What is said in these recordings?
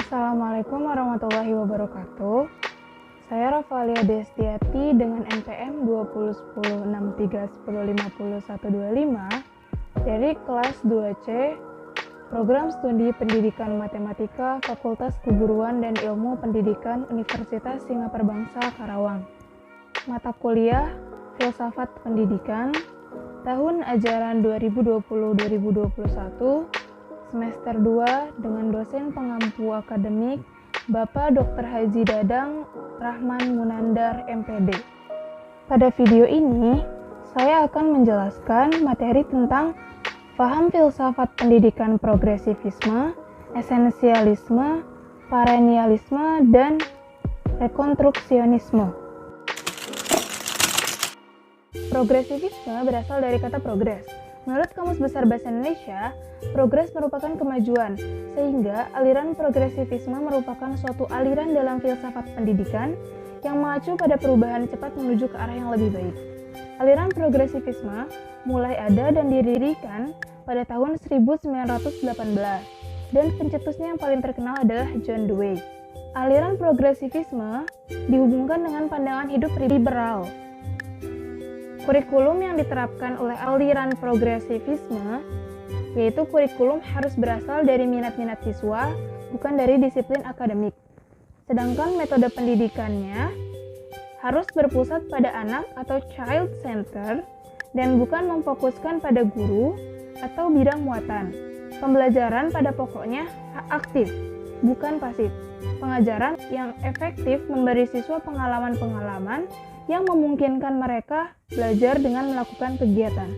Assalamualaikum warahmatullahi wabarakatuh. Saya Rafalia Destiati dengan NPM 201063105025 dari kelas 2C Program Studi Pendidikan Matematika Fakultas Keguruan dan Ilmu Pendidikan Universitas Singapura Bangsa Karawang. Mata kuliah Filsafat Pendidikan tahun ajaran 2020-2021 semester 2 dengan dosen pengampu akademik Bapak Dr. Haji Dadang Rahman Munandar MPD. Pada video ini, saya akan menjelaskan materi tentang paham filsafat pendidikan progresivisme, esensialisme, perennialisme, dan rekonstruksionisme. Progresivisme berasal dari kata progres. Menurut Kamus Besar Bahasa Indonesia, progres merupakan kemajuan, sehingga aliran progresivisme merupakan suatu aliran dalam filsafat pendidikan yang mengacu pada perubahan cepat menuju ke arah yang lebih baik. Aliran progresivisme mulai ada dan didirikan pada tahun 1918, dan pencetusnya yang paling terkenal adalah John Dewey. Aliran progresivisme dihubungkan dengan pandangan hidup liberal. Kurikulum yang diterapkan oleh aliran progresivisme yaitu kurikulum harus berasal dari minat-minat siswa, bukan dari disiplin akademik. Sedangkan metode pendidikannya harus berpusat pada anak atau child center dan bukan memfokuskan pada guru atau bidang muatan. Pembelajaran pada pokoknya aktif, bukan pasif. Pengajaran yang efektif memberi siswa pengalaman-pengalaman yang memungkinkan mereka belajar dengan melakukan kegiatan.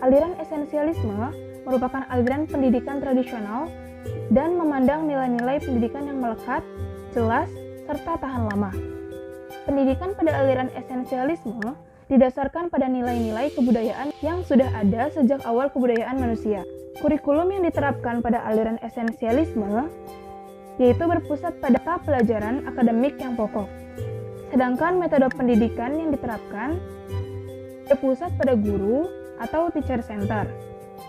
Aliran esensialisme merupakan aliran pendidikan tradisional dan memandang nilai-nilai pendidikan yang melekat, jelas, serta tahan lama. Pendidikan pada aliran esensialisme didasarkan pada nilai-nilai kebudayaan yang sudah ada sejak awal kebudayaan manusia. Kurikulum yang diterapkan pada aliran esensialisme yaitu berpusat pada pelajaran akademik yang pokok. Sedangkan metode pendidikan yang diterapkan berpusat pada guru atau teacher center,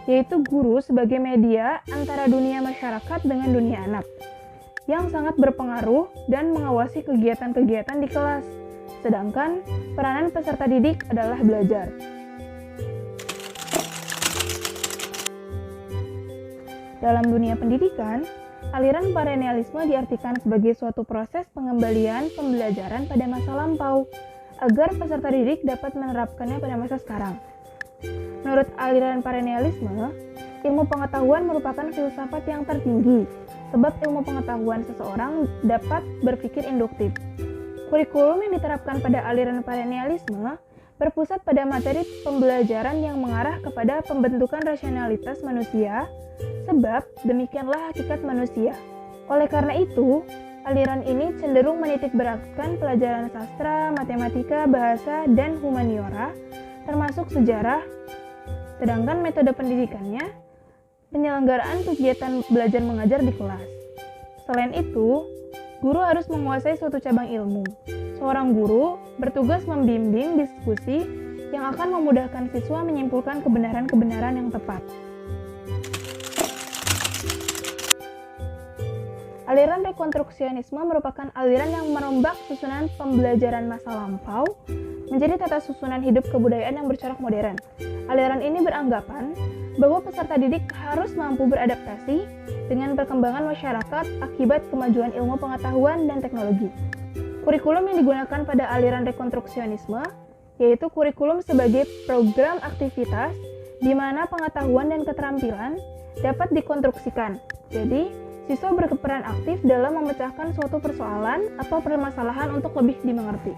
yaitu guru sebagai media antara dunia masyarakat dengan dunia anak, yang sangat berpengaruh dan mengawasi kegiatan-kegiatan di kelas. Sedangkan peranan peserta didik adalah belajar. Dalam dunia pendidikan, aliran perennialisme diartikan sebagai suatu proses pengembalian pembelajaran pada masa lampau agar peserta didik dapat menerapkannya pada masa sekarang. Menurut aliran perennialisme, ilmu pengetahuan merupakan filsafat yang tertinggi sebab ilmu pengetahuan seseorang dapat berpikir induktif. Kurikulum yang diterapkan pada aliran perennialisme berpusat pada materi pembelajaran yang mengarah kepada pembentukan rasionalitas manusia, sebab demikianlah hakikat manusia. Oleh karena itu, aliran ini cenderung menitikberatkan pelajaran sastra, matematika, bahasa, dan humaniora, termasuk sejarah, sedangkan metode pendidikannya, penyelenggaraan kegiatan belajar mengajar di kelas. Selain itu, guru harus menguasai suatu cabang ilmu. Seorang guru bertugas membimbing diskusi yang akan memudahkan siswa menyimpulkan kebenaran-kebenaran yang tepat. Aliran rekonstruksionisme merupakan aliran yang merombak susunan pembelajaran masa lampau menjadi tata susunan hidup kebudayaan yang bercorak modern. Aliran ini beranggapan bahwa peserta didik harus mampu beradaptasi dengan perkembangan masyarakat akibat kemajuan ilmu pengetahuan dan teknologi. Kurikulum yang digunakan pada aliran rekonstruksionisme yaitu kurikulum sebagai program aktivitas di mana pengetahuan dan keterampilan dapat dikonstruksikan. Jadi, siswa berperan aktif dalam memecahkan suatu persoalan atau permasalahan untuk lebih dimengerti.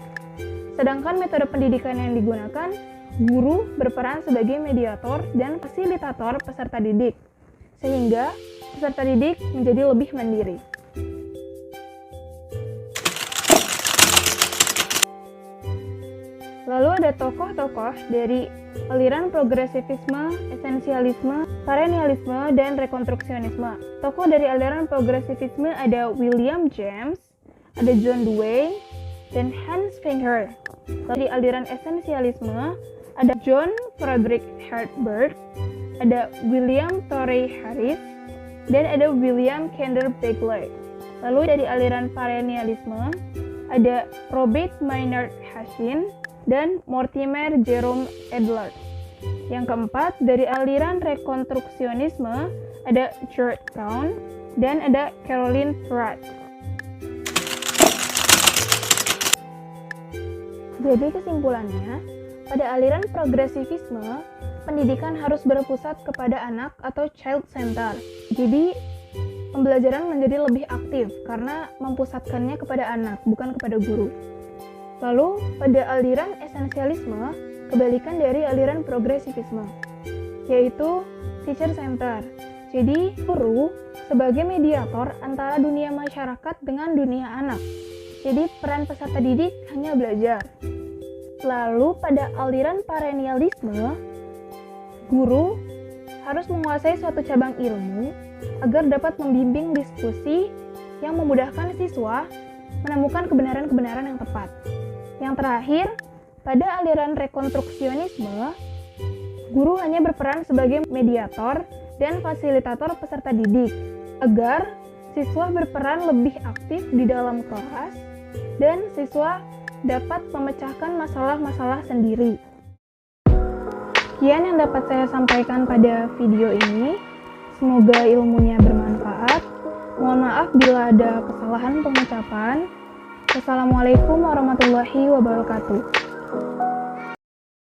Sedangkan metode pendidikan yang digunakan, guru berperan sebagai mediator dan fasilitator peserta didik, sehingga peserta didik menjadi lebih mandiri. Lalu ada tokoh-tokoh dari aliran progresivisme, esensialisme, perennialisme, dan rekonstruksionisme. Tokoh dari aliran progresivisme ada William James, ada John Dewey, dan Hans Wenger. Dari aliran esensialisme ada John Frederick Hertzberg, ada William Torrey Harris, dan ada William Kender Begley. Lalu dari aliran perennialisme ada Robert Maynard Hashin dan Mortimer Jerome Adler. Yang keempat, dari aliran rekonstruksionisme ada George Brown dan ada Caroline Pratt. Jadi kesimpulannya, pada aliran progresivisme, pendidikan harus berpusat kepada anak atau child center. Jadi, pembelajaran menjadi lebih aktif karena mempusatkannya kepada anak, bukan kepada guru. Lalu, pada aliran esensialisme, kebalikan dari aliran progresivisme, yaitu teacher center. Jadi, guru sebagai mediator antara dunia masyarakat dengan dunia anak. Jadi, peran peserta didik hanya belajar. Lalu, pada aliran perennialisme, guru harus menguasai suatu cabang ilmu agar dapat membimbing diskusi yang memudahkan siswa menemukan kebenaran-kebenaran yang tepat. Yang terakhir, pada aliran rekonstruksionisme, guru hanya berperan sebagai mediator dan fasilitator peserta didik agar siswa berperan lebih aktif di dalam kelas dan siswa dapat memecahkan masalah-masalah sendiri. Sekian yang dapat saya sampaikan pada video ini. Semoga ilmunya bermanfaat. Mohon maaf bila ada kesalahan pengucapan. Wassalamualaikum warahmatullahi wabarakatuh.